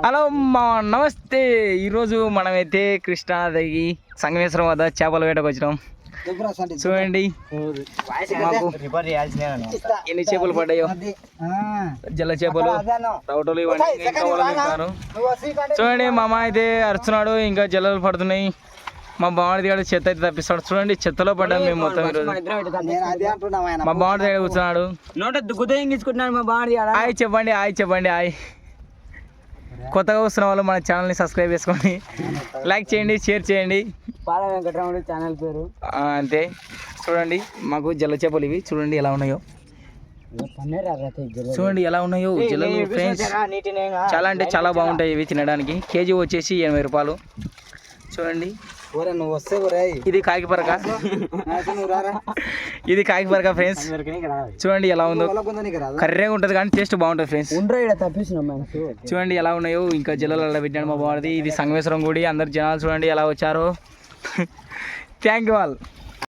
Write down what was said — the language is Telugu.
హలో నమస్తే. ఈరోజు మనమైతే కృష్ణానదికి సంగమేశ్వరం వద్ద చేపల వేటకు వచ్చినాం. చూడండి మాకు ఎన్ని చేపలు పడ్డాయో, జల్ల చేపలు, రౌటలు ఇవన్నీ తింటారు. చూడండి మా అమ్మ అయితే అరుస్తున్నాడు, ఇంకా జల్లలు పడుతున్నాయి. మా బాగుంది కూడా చెత్త అయితే తప్పిస్తాడు. చూడండి చెత్తలో పడ్డాం మేము మొత్తం ఈరోజు. మా బాగుంది దగ్గర కూర్చున్నాడు. హాయ్ చెప్పండి, హాయ్ చెప్పండి, హాయ్. కొత్తగా వస్తున్న వాళ్ళు మన ఛానల్ని సబ్స్క్రైబ్ చేసుకోండి, లైక్ చేయండి, షేర్ చేయండి. ఛానల్ పేరు అంతే. చూడండి మాకు జల్ల చేపలు ఇవి, చూడండి ఎలా ఉన్నాయో, చూడండి ఎలా ఉన్నాయో జల్లలు ఫ్రెండ్స్. చాలా అంటే చాలా బాగుంటాయి ఇవి తినడానికి. కేజీ వచ్చేసి 80 రూపాయలు. చూడండి ఇది కాకిపరక, ఇది కాకిపరక ఫ్రెండ్స్. చూడండి ఎలా ఉందో, కర్రీగా ఉంటుంది కానీ టేస్ట్ బాగుంటుంది ఫ్రెండ్స్. చూడండి ఎలా ఉన్నాయో, ఇంకా జల్లలు అలా పెట్టాడు మా బాగుంది. ఇది సంగమేశ్వరం గుడి. అందరు జనాలు చూడండి ఎలా వచ్చారో. Thank you all.